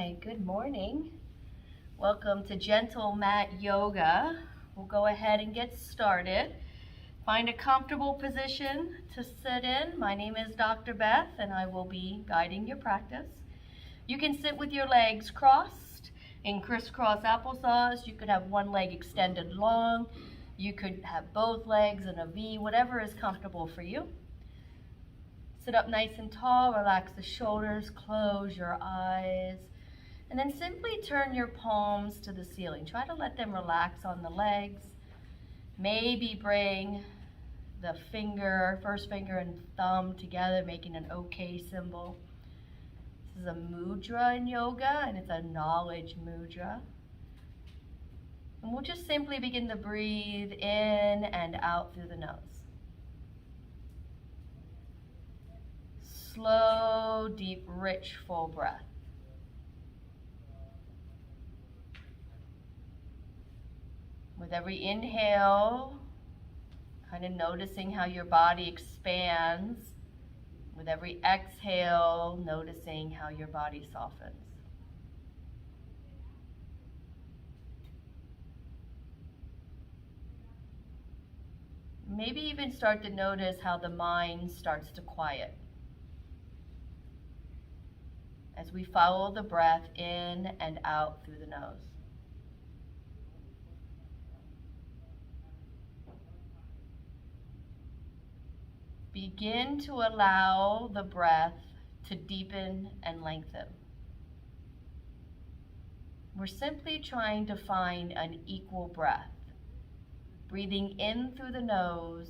Hi, good morning. Welcome to Gentle Mat Yoga. We'll go ahead and get started. Find a comfortable position to sit in. My name is Dr. Beth and I will be guiding your practice. You can sit with your legs crossed in crisscross applesauce. You could have one leg extended long. You could have both legs in a V, whatever is comfortable for you. Sit up nice and tall, relax the shoulders, close your eyes, and then simply turn your palms to the ceiling. Try to let them relax on the legs. Maybe bring the first finger and thumb together, making an OK symbol. This is a mudra in yoga, and it's a knowledge mudra. And we'll just simply begin to breathe in and out through the nose. Slow, deep, rich, full breath. With every inhale, kind of noticing how your body expands. With every exhale, noticing how your body softens. Maybe even start to notice how the mind starts to quiet as we follow the breath in and out through the nose. Begin to allow the breath to deepen and lengthen. We're simply trying to find an equal breath, breathing in through the nose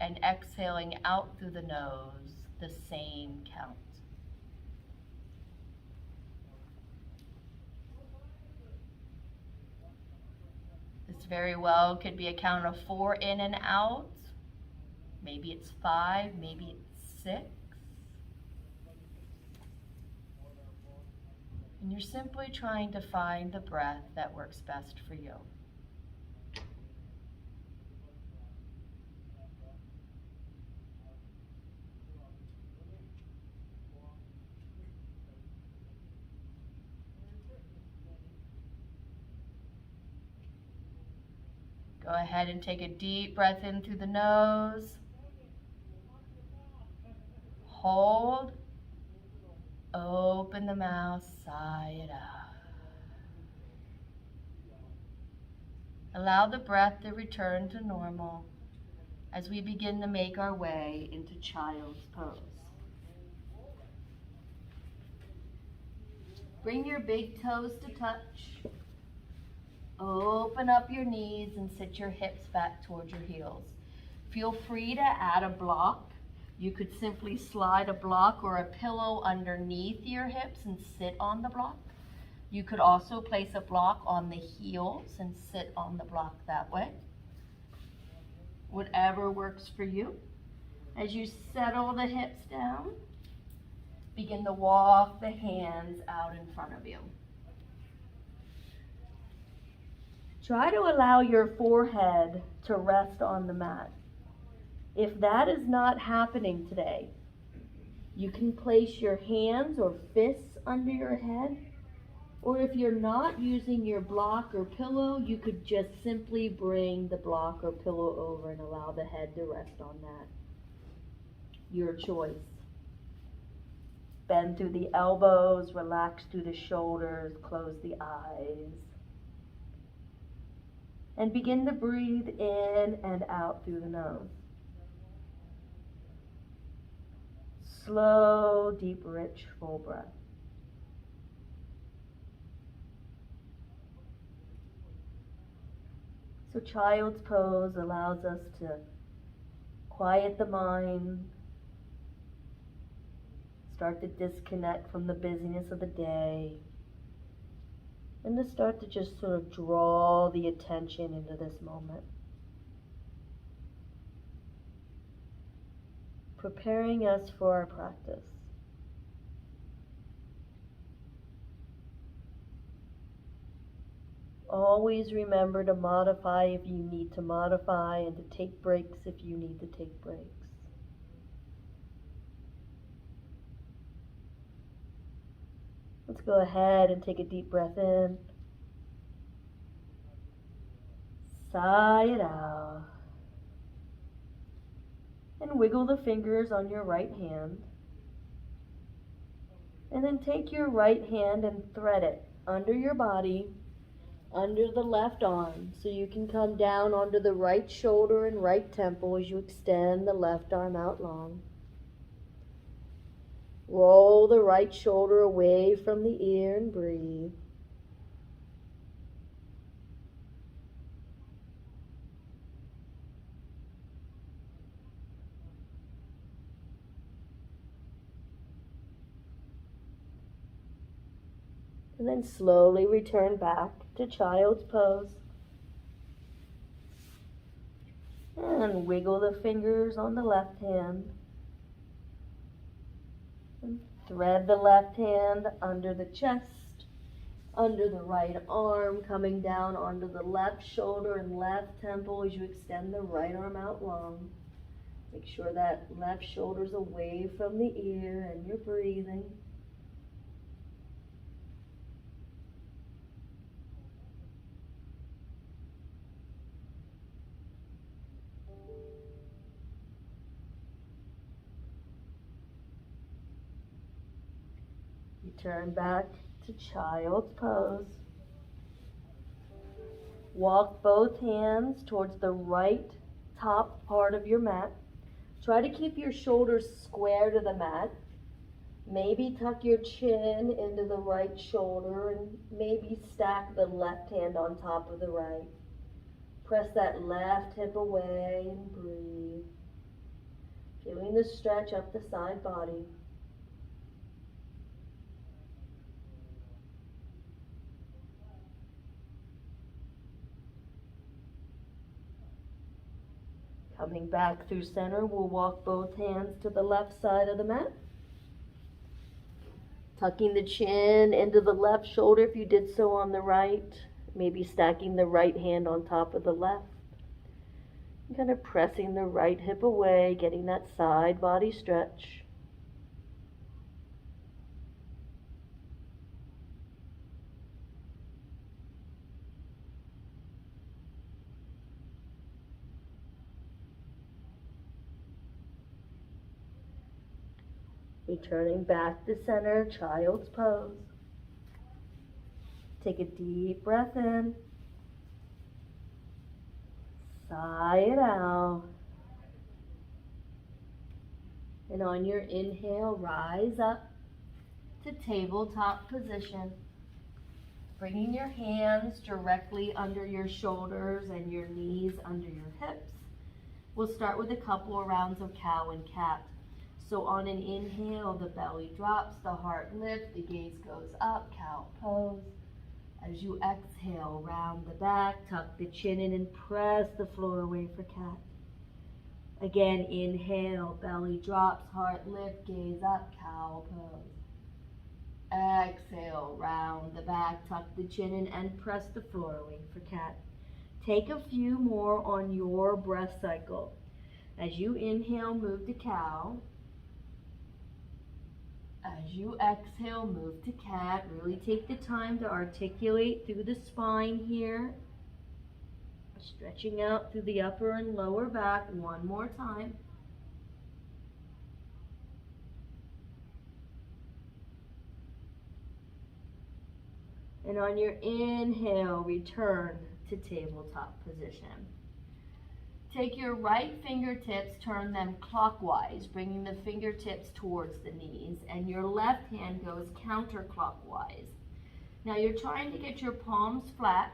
and exhaling out through the nose, the same count. This very well could be a count of 4 in and out. Maybe it's 5, maybe it's 6. And you're simply trying to find the breath that works best for you. Go ahead and take a deep breath in through the nose. Hold. Open the mouth, sigh it out. Allow the breath to return to normal as we begin to make our way into child's pose. Bring your big toes to touch. Open up your knees and sit your hips back towards your heels. Feel free to add a block. You could simply slide a block or a pillow underneath your hips and sit on the block. You could also place a block on the heels and sit on the block that way. Whatever works for you. As you settle the hips down, begin to walk the hands out in front of you. Try to allow your forehead to rest on the mat. If that is not happening today, you can place your hands or fists under your head, or if you're not using your block or pillow, you could just simply bring the block or pillow over and allow the head to rest on that. Your choice. Bend through the elbows, relax through the shoulders, close the eyes. And begin to breathe in and out through the nose. Slow, deep, rich, full breath. So child's pose allows us to quiet the mind, start to disconnect from the busyness of the day, and to start to just sort of draw the attention into this moment. Preparing us for our practice. Always remember to modify if you need to modify and to take breaks if you need to take breaks. Let's go ahead and take a deep breath in. Sigh it out. And wiggle the fingers on your right hand. And then take your right hand and thread it under your body, under the left arm, so you can come down onto the right shoulder and right temple as you extend the left arm out long. Roll the right shoulder away from the ear and breathe. And then slowly return back to child's pose. And wiggle the fingers on the left hand. And thread the left hand under the chest, under the right arm, coming down onto the left shoulder and left temple as you extend the right arm out long. Make sure that left shoulder's away from the ear and you're breathing. Return back to child's pose. Walk both hands towards the right top part of your mat. Try to keep your shoulders square to the mat. Maybe tuck your chin into the right shoulder and maybe stack the left hand on top of the right. Press that left hip away and breathe. Feeling the stretch up the side body. Coming back through center, we'll walk both hands to the left side of the mat. Tucking the chin into the left shoulder if you did so on the right. Maybe stacking the right hand on top of the left. And kind of pressing the right hip away, getting that side body stretch. Returning back to center, child's pose. Take a deep breath in. Sigh it out. And on your inhale, rise up to tabletop position. Bringing your hands directly under your shoulders and your knees under your hips. We'll start with a couple of rounds of cow and cat. So on an inhale, the belly drops, the heart lifts, the gaze goes up, cow pose. As you exhale, round the back, tuck the chin in and press the floor away for cat. Again, inhale, belly drops, heart lift, gaze up, cow pose. Exhale, round the back, tuck the chin in and press the floor away for cat. Take a few more on your breath cycle. As you inhale, move to cow. As you exhale, move to cat. Really take the time to articulate through the spine here. Stretching out through the upper and lower back. One more time. And on your inhale, return to tabletop position. Take your right fingertips, turn them clockwise, bringing the fingertips towards the knees, and your left hand goes counterclockwise. Now you're trying to get your palms flat.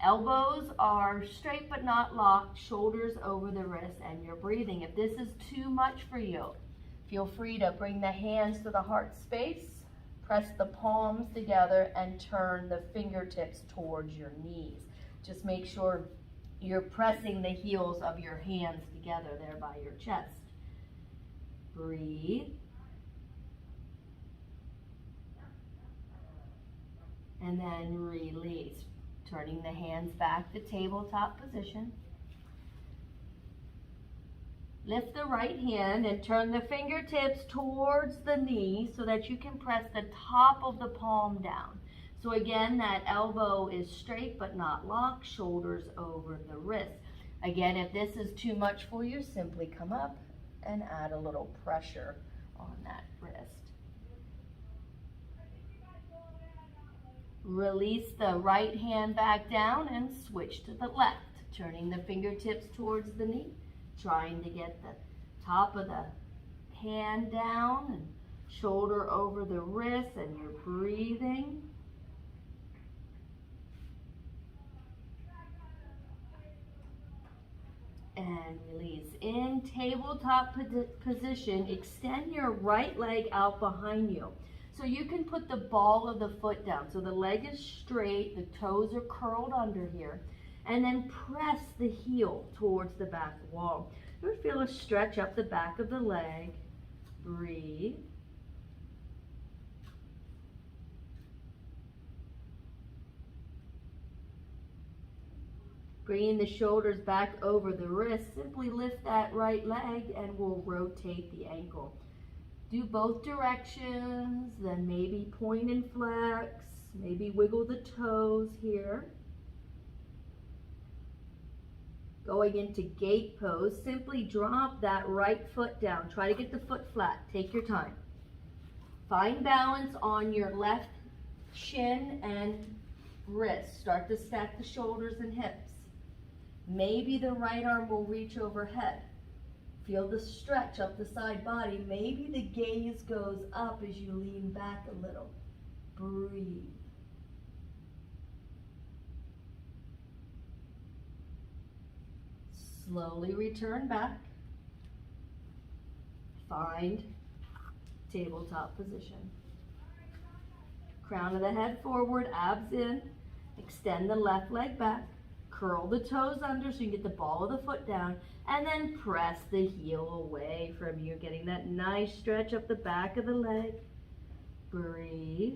Elbows are straight but not locked, shoulders over the wrists, and you're breathing. If this is too much for you, feel free to bring the hands to the heart space, press the palms together, and turn the fingertips towards your knees. Just make sure you're pressing the heels of your hands together there by your chest. Breathe. And then release. Turning the hands back to tabletop position. Lift the right hand and turn the fingertips towards the knee so that you can press the top of the palm down. So again, that elbow is straight but not locked, shoulders over the wrist. Again, if this is too much for you, simply come up and add a little pressure on that wrist. Release the right hand back down and switch to the left, turning the fingertips towards the knee, trying to get the top of the hand down and shoulder over the wrist, and you're breathing. And release. In tabletop position, extend your right leg out behind you. So you can put the ball of the foot down. So the leg is straight, the toes are curled under here. And then press the heel towards the back wall. You'll feel a stretch up the back of the leg. Breathe. Bringing the shoulders back over the wrist, simply lift that right leg and we'll rotate the ankle. Do both directions, then maybe point and flex, maybe wiggle the toes here. Going into gate pose, simply drop that right foot down. Try to get the foot flat, take your time. Find balance on your left shin and wrist. Start to stack the shoulders and hips. Maybe the right arm will reach overhead. Feel the stretch up the side body. Maybe the gaze goes up as you lean back a little. Breathe. Slowly return back. Find tabletop position. Crown of the head forward, abs in. Extend the left leg back. Curl the toes under so you can get the ball of the foot down, and then press the heel away from you, getting that nice stretch up the back of the leg. Breathe.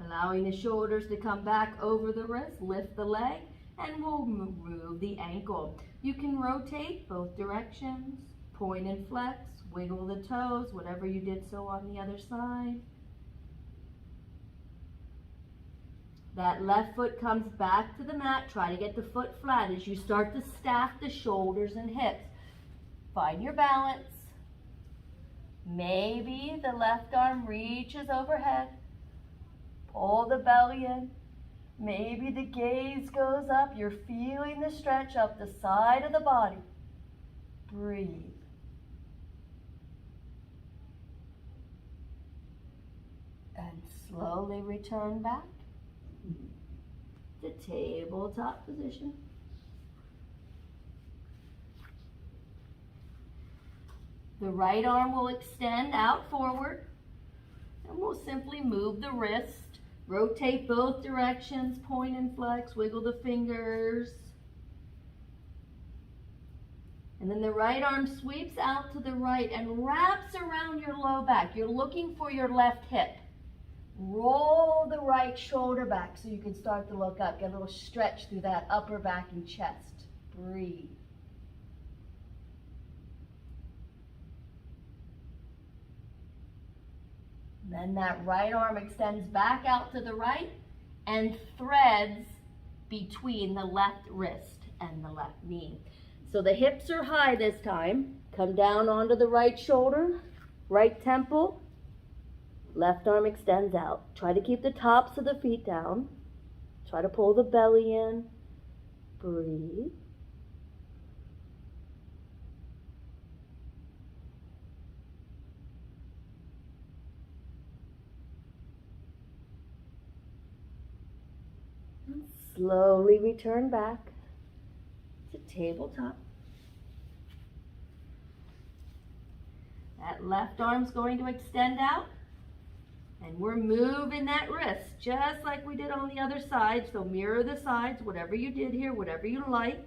Allowing the shoulders to come back over the wrist, lift the leg, and we'll move the ankle. You can rotate both directions, point and flex, wiggle the toes, whatever you did so on the other side. That left foot comes back to the mat. Try to get the foot flat as you start to stack the shoulders and hips. Find your balance. Maybe the left arm reaches overhead. Pull the belly in. Maybe the gaze goes up. You're feeling the stretch up the side of the body. Breathe. And slowly return back to tabletop position. The right arm will extend out forward, and we'll simply move the wrist, rotate both directions, point and flex, wiggle the fingers. And then the right arm sweeps out to the right and wraps around your low back. You're looking for your left hip. Roll the right shoulder back so you can start to look up. Get a little stretch through that upper back and chest. Breathe. Then that right arm extends back out to the right and threads between the left wrist and the left knee. So the hips are high this time. Come down onto the right shoulder, right temple. Left arm extends out. Try to keep the tops of the feet down. Try to pull the belly in. Breathe. And slowly return back to tabletop. That left arm's going to extend out. And we're moving that wrist just like we did on the other side. So mirror the sides, whatever you did here, whatever you like.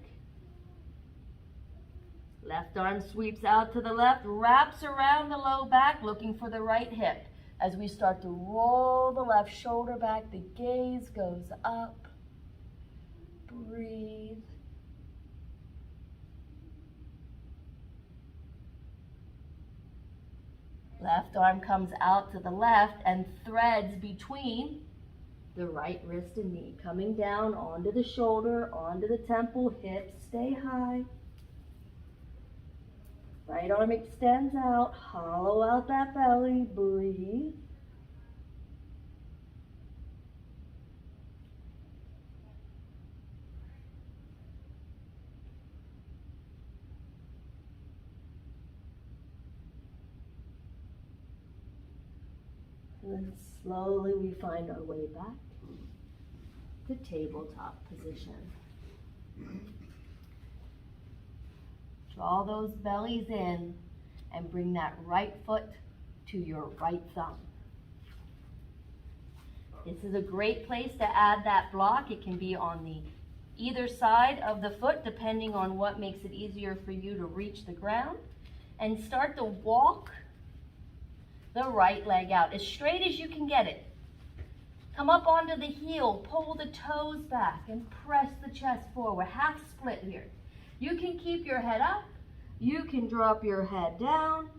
Left arm sweeps out to the left, wraps around the low back, looking for the right hip. As we start to roll the left shoulder back, the gaze goes up. Breathe. Left arm comes out to the left and threads between the right wrist and knee. Coming down onto the shoulder, onto the temple, hips stay high. Right arm extends out, hollow out that belly, breathe. And then slowly we find our way back to tabletop position. Draw those bellies in and bring that right foot to your right thumb. This is a great place to add that block. It can be on the either side of the foot, depending on what makes it easier for you to reach the ground. And start to walk the right leg out as straight as you can get it. Come up onto the heel, pull the toes back and press the chest forward. Half split here. You can keep your head up. You can drop your head down.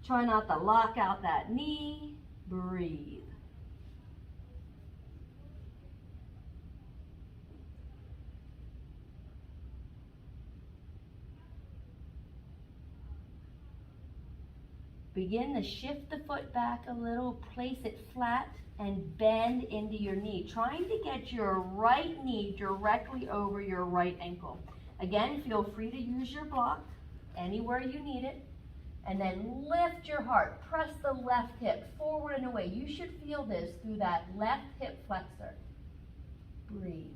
Try not to lock out that knee. Breathe. Begin to shift the foot back a little, place it flat, and bend into your knee, trying to get your right knee directly over your right ankle. Again, feel free to use your block anywhere you need it, and then lift your heart. Press the left hip forward and away. You should feel this through that left hip flexor. Breathe.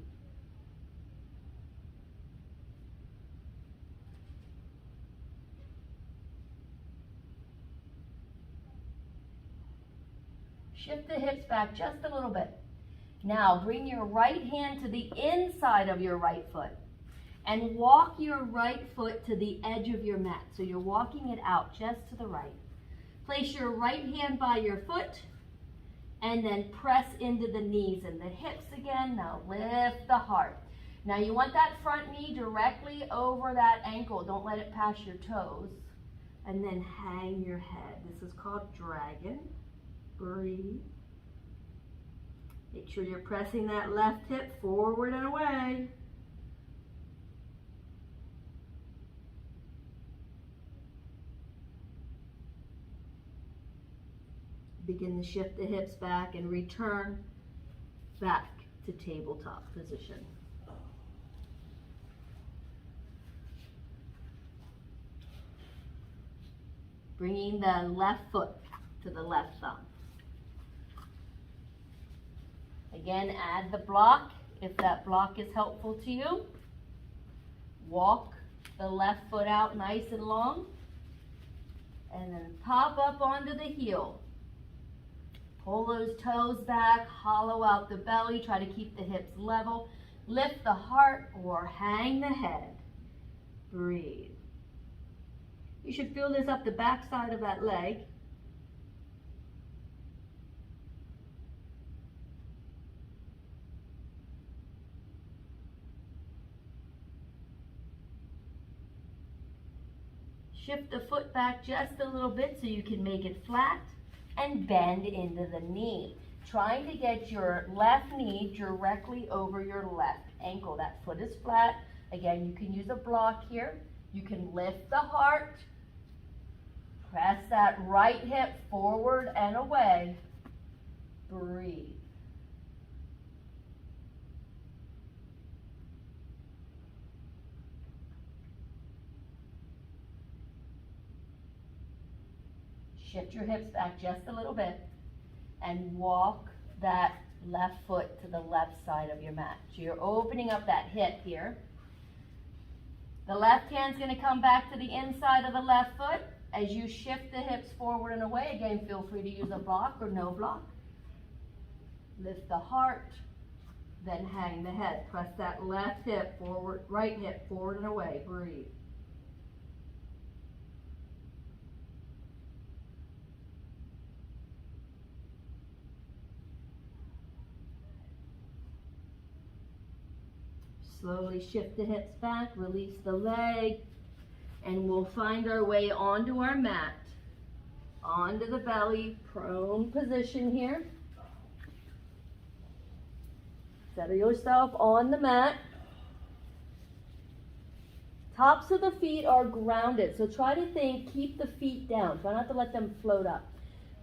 Shift the hips back just a little bit. Now bring your right hand to the inside of your right foot and walk your right foot to the edge of your mat. So you're walking it out just to the right. Place your right hand by your foot and then press into the knees and the hips again. Now lift the heart. Now you want that front knee directly over that ankle. Don't let it pass your toes. And then hang your head. This is called dragon. Breathe. Make sure you're pressing that left hip forward and away. Begin to shift the hips back and return back to tabletop position. Bringing the left foot to the left thumb. Again, add the block if that block is helpful to you. Walk the left foot out nice and long. And then pop up onto the heel. Pull those toes back, hollow out the belly, try to keep the hips level. Lift the heart or hang the head. Breathe. You should feel this up the back side of that leg. Shift the foot back just a little bit so you can make it flat and bend into the knee. Trying to get your left knee directly over your left ankle. That foot is flat. Again, you can use a block here. You can lift the heart. Press that right hip forward and away. Breathe. Shift your hips back just a little bit and walk that left foot to the left side of your mat. So you're opening up that hip here. The left hand's going to come back to the inside of the left foot. As you shift the hips forward and away, again, feel free to use a block or no block. Lift the heart, then hang the head. Press that left hip forward, right hip forward and away. Breathe. Slowly shift the hips back, release the leg, and we'll find our way onto our mat. Onto the belly, prone position here. Settle yourself on the mat. Tops of the feet are grounded, so try to think, keep the feet down. Try not to let them float up.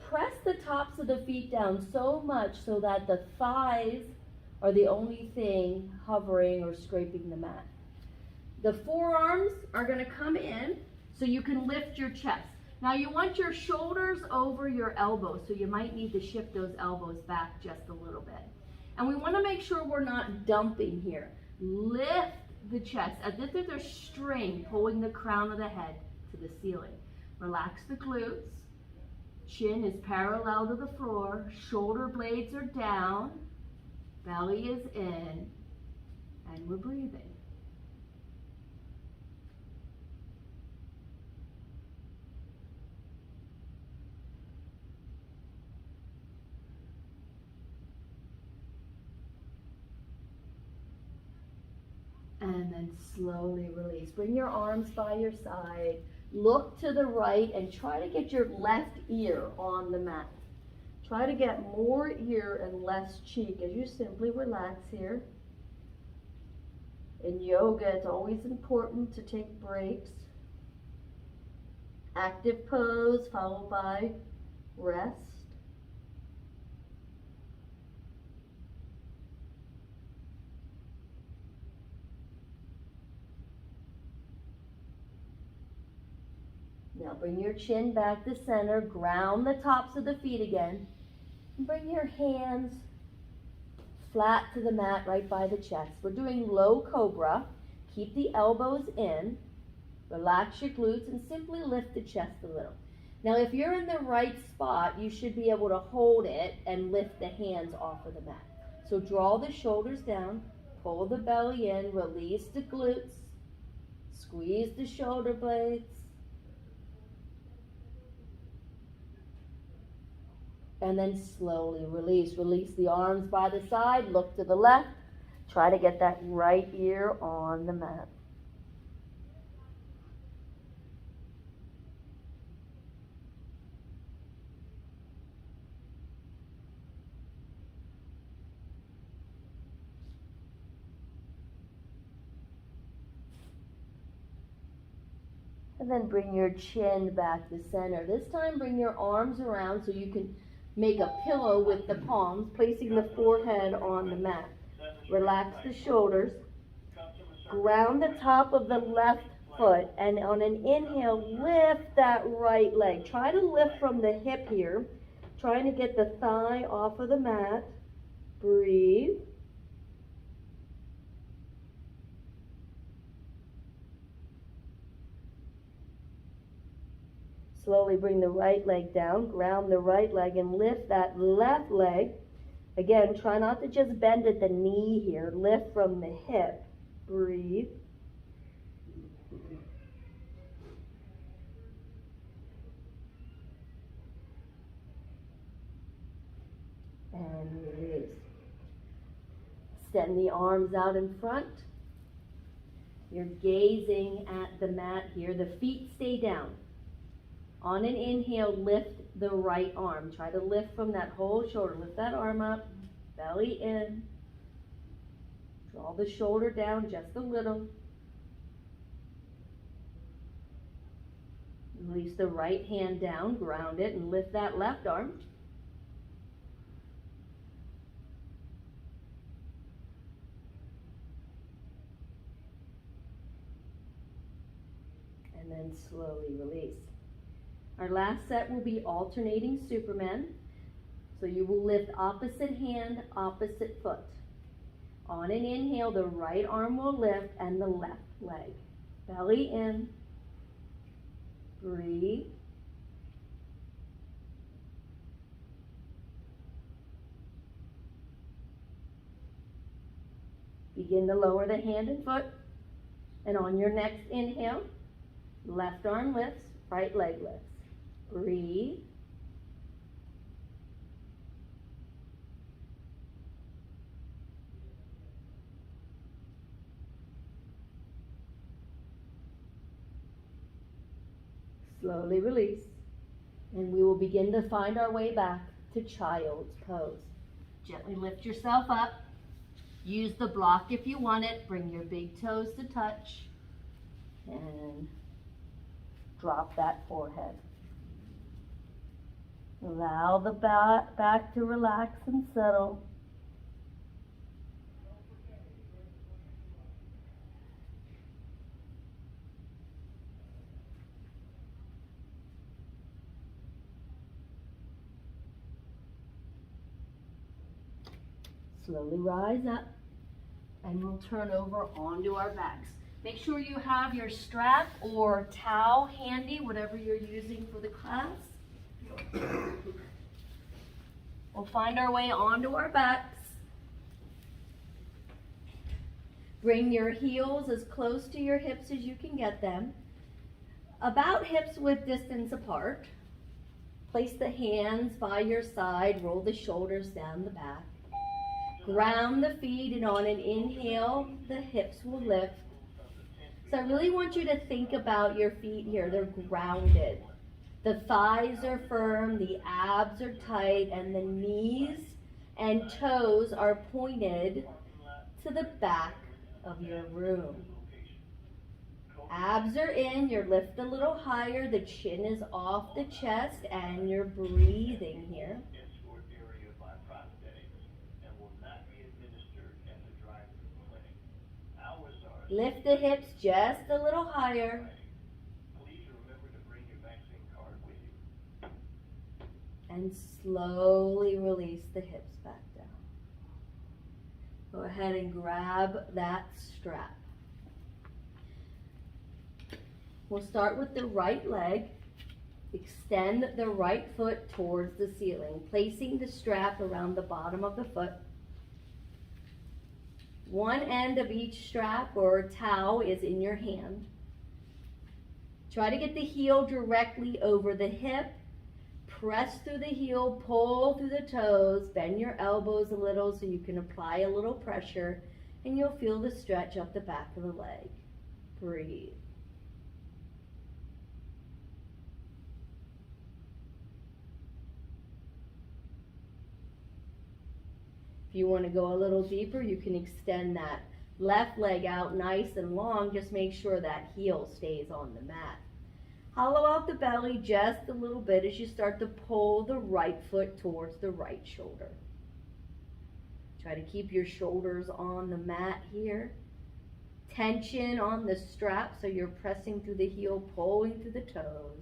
Press the tops of the feet down so much so that the thighs are the only thing hovering or scraping the mat. The forearms are going to come in so you can lift your chest. Now you want your shoulders over your elbows, so you might need to shift those elbows back just a little bit. And we want to make sure we're not dumping here. Lift the chest as if there's a string pulling the crown of the head to the ceiling. Relax the glutes. Chin is parallel to the floor. Shoulder blades are down. Belly is in. And we're breathing. And then slowly release. Bring your arms by your side. Look to the right and try to get your left ear on the mat. Try to get more ear and less cheek as you simply relax here. In yoga, it's always important to take breaks. Active pose followed by rest. Now bring your chin back to center, ground the tops of the feet again, and bring your hands flat to the mat right by the chest. We're doing low cobra. Keep the elbows in, relax your glutes, and simply lift the chest a little. Now if you're in the right spot, you should be able to hold it and lift the hands off of the mat. So draw the shoulders down, pull the belly in, release the glutes, squeeze the shoulder blades, and then slowly release. Release the arms by the side, look to the left. Try to get that right ear on the mat. And then bring your chin back to center. This time bring your arms around so you can make a pillow with the palms, placing the forehead on the mat. Relax the shoulders. Ground the top of the left foot, and on an inhale, lift that right leg. Try to lift from the hip here, trying to get the thigh off of the mat. Breathe. Slowly bring the right leg down, ground the right leg, and lift that left leg. Again, try not to just bend at the knee here. Lift from the hip. Breathe. And release. Extend the arms out in front. You're gazing at the mat here. The feet stay down. On an inhale, lift the right arm. Try to lift from that whole shoulder. Lift that arm up, belly in. Draw the shoulder down just a little. Release the right hand down, ground it, and lift that left arm. And then slowly release. Our last set will be alternating Superman. So you will lift opposite hand, opposite foot. On an inhale, the right arm will lift and the left leg. Belly in. Breathe. Begin to lower the hand and foot. And on your next inhale, left arm lifts, right leg lifts. Breathe. Slowly release. And we will begin to find our way back to child's pose. Gently lift yourself up. Use the block if you want it. Bring your big toes to touch. And drop that forehead. Allow the back to relax and settle. Slowly rise up, and we'll turn over onto our backs. Make sure you have your strap or towel handy, whatever you're using for the class. We'll find our way onto our backs. Bring your heels as close to your hips as you can get them. About hips width distance apart. Place the hands by your side, roll the shoulders down the back. Ground the feet, and on an inhale, the hips will lift. So I really want you to think about your feet here. They're grounded. The thighs are firm, the abs are tight, and the knees and toes are pointed to the back of your room. Abs are in, you're lift a little higher, the chin is off the chest, and you're breathing here. Lift the hips just a little higher. Please remember to bring your vaccine card with you. And slowly release the hips back down. Go ahead and grab that strap. We'll start with the right leg. Extend the right foot towards the ceiling, placing the strap around the bottom of the foot. One end of each strap or towel is in your hand. Try to get the heel directly over the hip. Press through the heel, pull through the toes, bend your elbows a little so you can apply a little pressure, and you'll feel the stretch up the back of the leg. Breathe. If you want to go a little deeper, you can extend that left leg out nice and long. Just make sure that heel stays on the mat. Hollow out the belly just a little bit as you start to pull the right foot towards the right shoulder. Try to keep your shoulders on the mat here. Tension on the strap so you're pressing through the heel, pulling through the toes.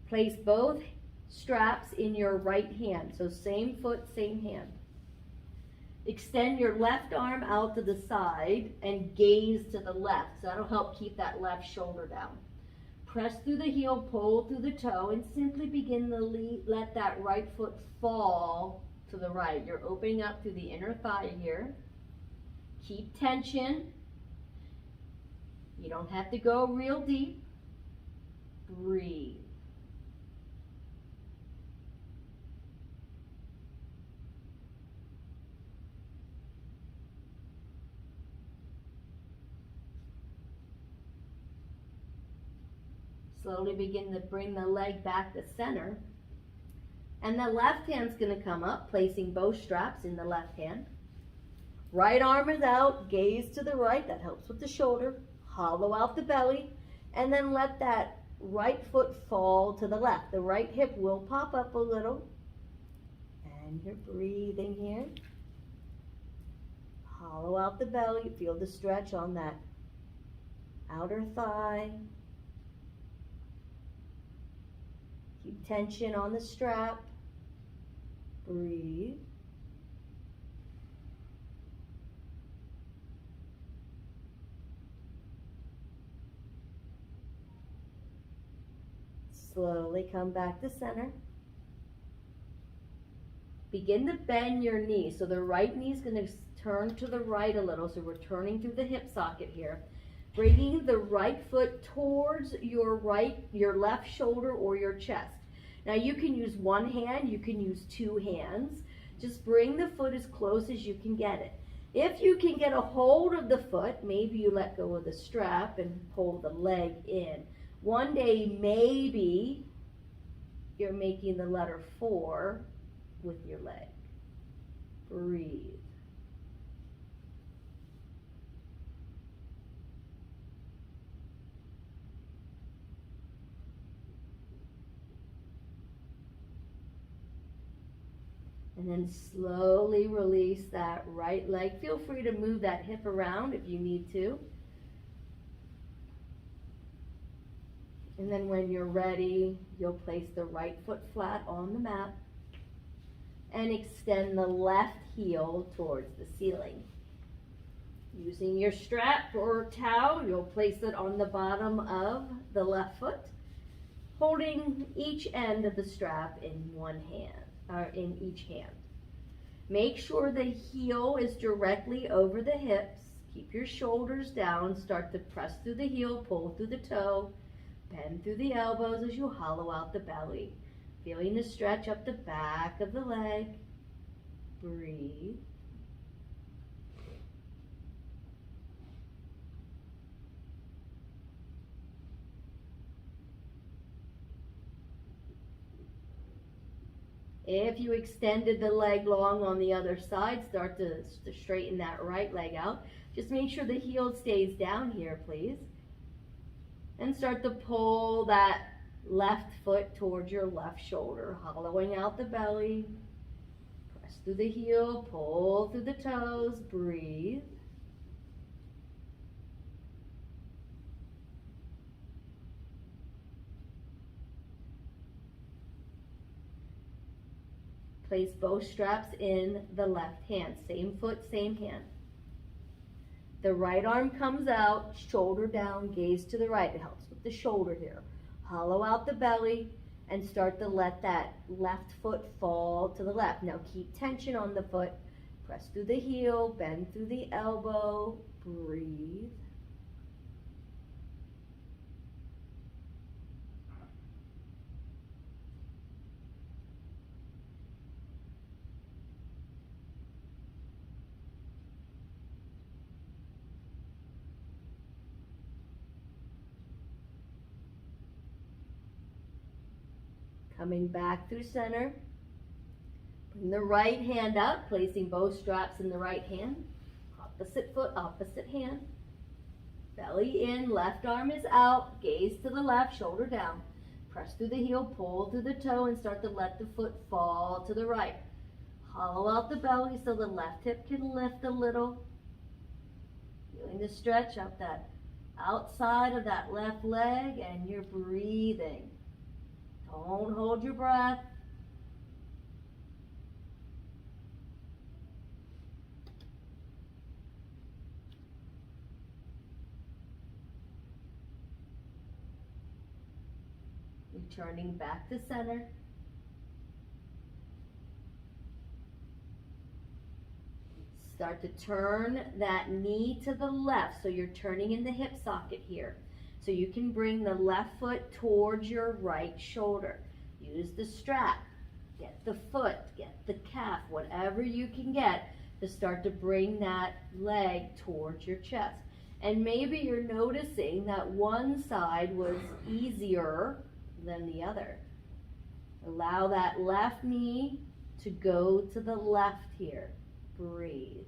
Place both straps in your right hand. So same foot, same hand. Extend your left arm out to the side and gaze to the left. So that'll help keep that left shoulder down. Press through the heel, pull through the toe, and simply begin to let that right foot fall to the right. You're opening up through the inner thigh here. Keep tension. You don't have to go real deep. Breathe. Slowly begin to bring the leg back to center. And the left hand's going to come up, placing both straps in the left hand. Right arm is out, gaze to the right. That helps with the shoulder. Hollow out the belly. And then let that right foot fall to the left. The right hip will pop up a little. And you're breathing here. Hollow out the belly. Feel the stretch on that outer thigh. Keep tension on the strap. Breathe. Slowly come back to center. Begin to bend your knee. So the right knee is going to turn to the right a little. So we're turning through the hip socket here. Bringing the right foot towards your left shoulder or your chest. Now you can use one hand, you can use two hands. Just bring the foot as close as you can get it. If you can get a hold of the foot, maybe you let go of the strap and pull the leg in. One day, maybe you're making the letter 4 with your leg. Breathe. And then slowly release that right leg. Feel free to move that hip around if you need to. And then when you're ready, you'll place the right foot flat on the mat and extend the left heel towards the ceiling. Using your strap or towel, you'll place it on the bottom of the left foot, holding each end of the strap in one hand. In each hand. Make sure the heel is directly over the hips. Keep your shoulders down. Start to press through the heel, pull through the toe, bend through the elbows as you hollow out the belly. Feeling the stretch up the back of the leg. Breathe. If you extended the leg long on the other side, start to straighten that right leg out. Just make sure the heel stays down here, please. And start to pull that left foot towards your left shoulder, hollowing out the belly. Press through the heel, pull through the toes, breathe. Place both straps in the left hand. Same foot, same hand. The right arm comes out, shoulder down, gaze to the right. It helps with the shoulder here. Hollow out the belly and start to let that left foot fall to the left. Now keep tension on the foot. Press through the heel, bend through the elbow, breathe. Coming back through center. Bring the right hand up, placing both straps in the right hand. Opposite foot, opposite hand. Belly in, left arm is out. Gaze to the left, shoulder down. Press through the heel, pull through the toe, and start to let the foot fall to the right. Hollow out the belly so the left hip can lift a little. Feeling the stretch up that outside of that left leg, and you're breathing. Don't hold your breath. Returning back to center. Start to turn that knee to the left, so you're turning in the hip socket here. So you can bring the left foot towards your right shoulder. Use the strap, get the foot, get the calf, whatever you can get to start to bring that leg towards your chest. And maybe you're noticing that one side was easier than the other. Allow that left knee to go to the left here. Breathe.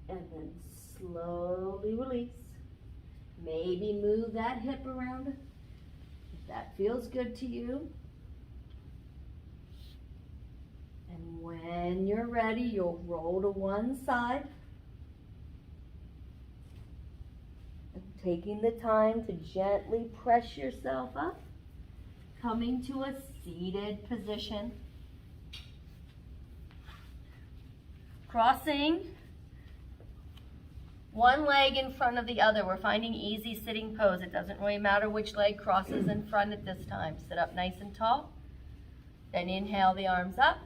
And then slowly release. Maybe move that hip around if that feels good to you. And when you're ready, you'll roll to one side. And taking the time to gently press yourself up, coming to a seated position. Crossing One leg in front of the other. We're finding easy sitting pose. It doesn't really matter which leg crosses in front at this time. Sit up nice and tall. Then inhale the arms up.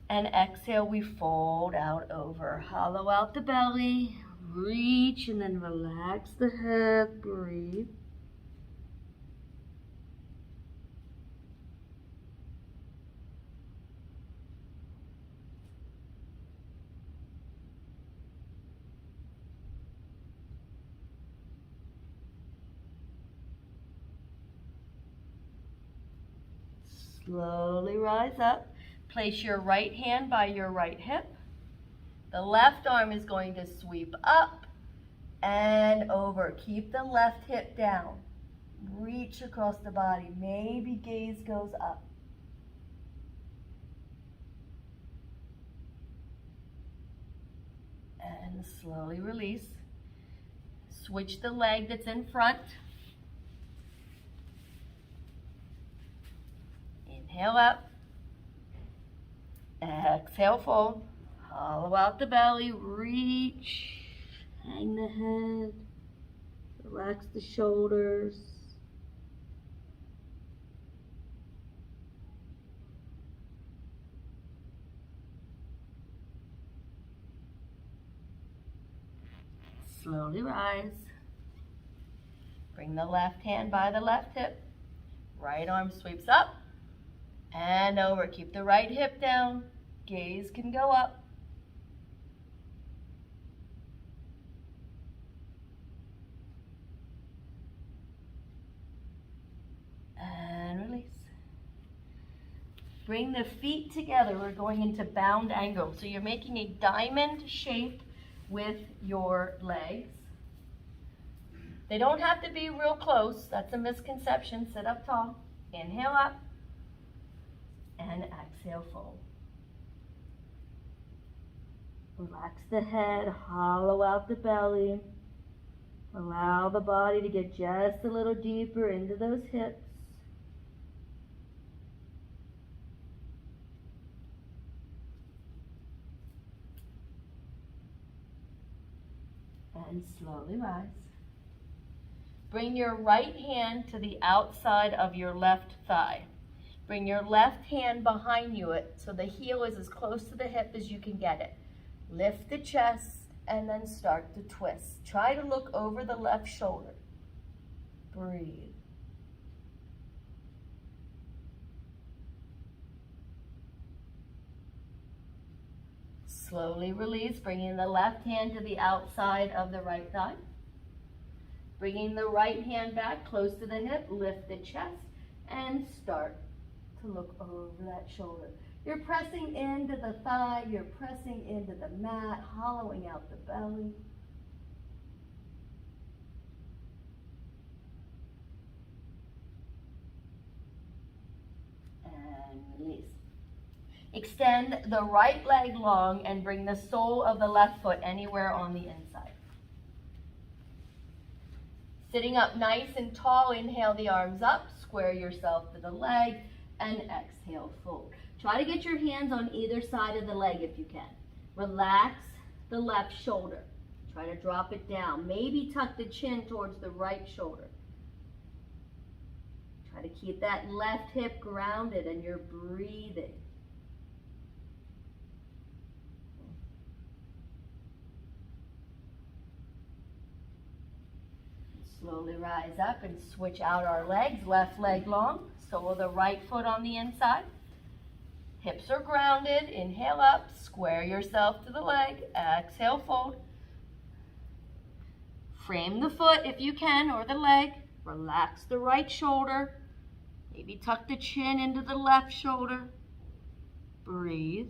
And exhale, we fold out over. Hollow out the belly. Reach and then relax the head. Breathe. Slowly rise up. Place your right hand by your right hip. The left arm is going to sweep up and over. Keep the left hip down. Reach across the body. Maybe gaze goes up. And slowly release. Switch the leg that's in front. Inhale up. Exhale, fold. Hollow out the belly. Reach. Hang the head. Relax the shoulders. Slowly rise. Bring the left hand by the left hip. Right arm sweeps up. And over. Keep the right hip down. Gaze can go up. And release. Bring the feet together. We're going into bound angle. So you're making a diamond shape with your legs. They don't have to be real close. That's a misconception. Sit up tall. Inhale up. And exhale, fold. Relax the head, hollow out the belly. Allow the body to get just a little deeper into those hips. And slowly rise. Bring your right hand to the outside of your left thigh. Bring your left hand behind you so the heel is as close to the hip as you can get it. Lift the chest and then start to twist. Try to look over the left shoulder. Breathe. Slowly release, bringing the left hand to the outside of the right thigh. Bringing the right hand back close to the hip, lift the chest and start to look over that shoulder. You're pressing into the thigh, you're pressing into the mat, hollowing out the belly. And release. Extend the right leg long and bring the sole of the left foot anywhere on the inside. Sitting up nice and tall, inhale the arms up, square yourself to the leg, and exhale, fold. Try to get your hands on either side of the leg if you can. Relax the left shoulder. Try to drop it down. Maybe tuck the chin towards the right shoulder. Try to keep that left hip grounded and you're breathing. Slowly rise up and switch out our legs. Left leg long, sole of the right foot on the inside. Hips are grounded. Inhale up, square yourself to the leg. Exhale, fold. Frame the foot if you can, or the leg. Relax the right shoulder. Maybe tuck the chin into the left shoulder. Breathe.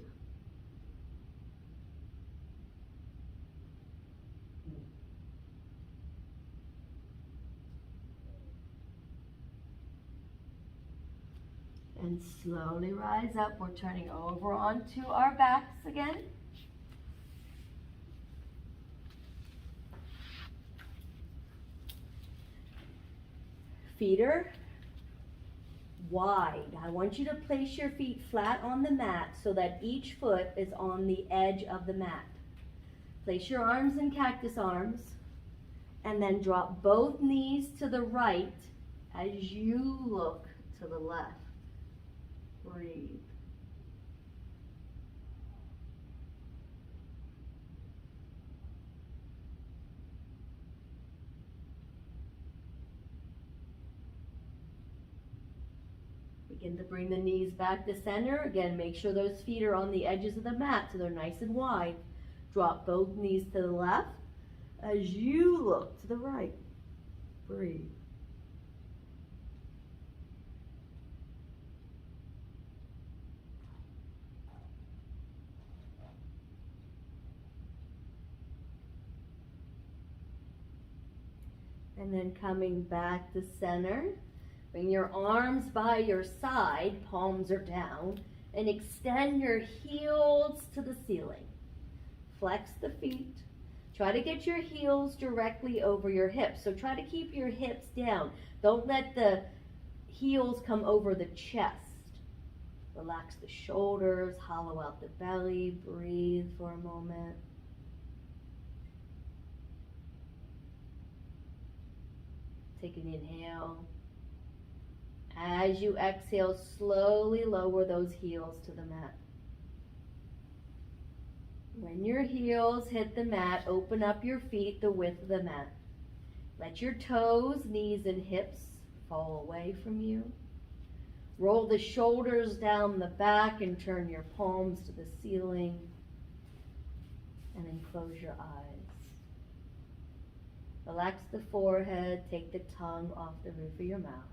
And slowly rise up. We're turning over onto our backs again. Feet are wide. I want you to place your feet flat on the mat so that each foot is on the edge of the mat. Place your arms in cactus arms, and then drop both knees to the right as you look to the left. Breathe. Begin to bring the knees back to center. Again, make sure those feet are on the edges of the mat so they're nice and wide. Drop both knees to the left as you look to the right. Breathe. And then coming back to center. Bring your arms by your side, palms are down, and extend your heels to the ceiling. Flex the feet. Try to get your heels directly over your hips. So try to keep your hips down. Don't let the heels come over the chest. Relax the shoulders, hollow out the belly, breathe for a moment. Take an inhale. As you exhale, slowly lower those heels to the mat. When your heels hit the mat, open up your feet the width of the mat. Let your toes, knees, and hips fall away from you. Roll the shoulders down the back and turn your palms to the ceiling. And then close your eyes. Relax the forehead, take the tongue off the roof of your mouth.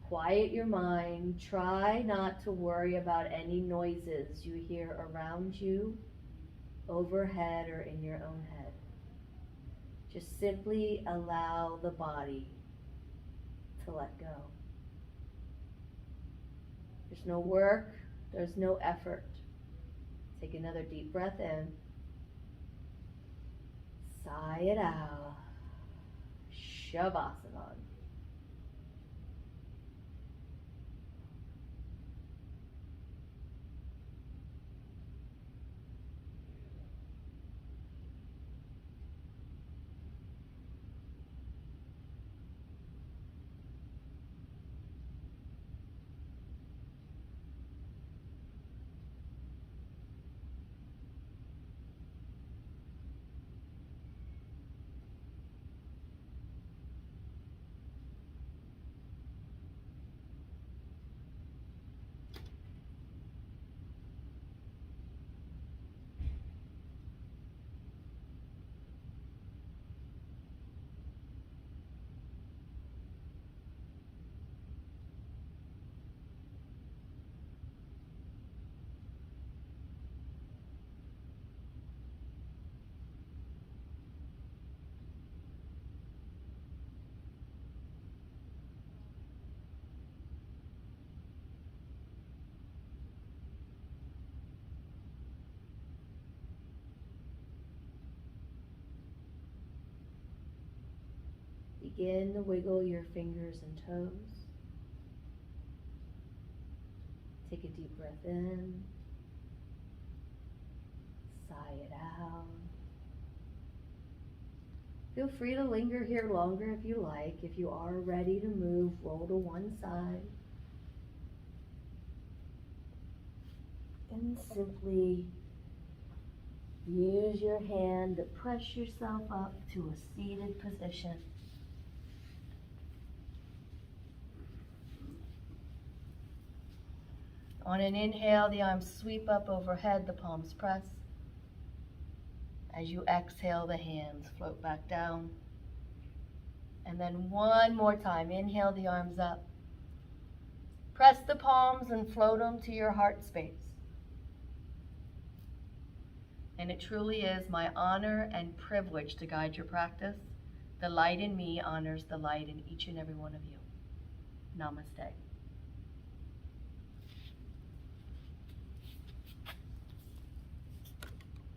Quiet your mind. Try not to worry about any noises you hear around you, overhead, or in your own head. Just simply allow the body to let go. There's no work, there's no effort. Take another deep breath in. Sigh it out. Shavasana. Begin to wiggle your fingers and toes. Take a deep breath in. Sigh it out. Feel free to linger here longer if you like. If you are ready to move, roll to one side. And simply use your hand to press yourself up to a seated position. On an inhale, the arms sweep up overhead, the palms press. As you exhale, the hands float back down. And then one more time, inhale the arms up. Press the palms and float them to your heart space. And it truly is my honor and privilege to guide your practice. The light in me honors the light in each and every one of you. Namaste.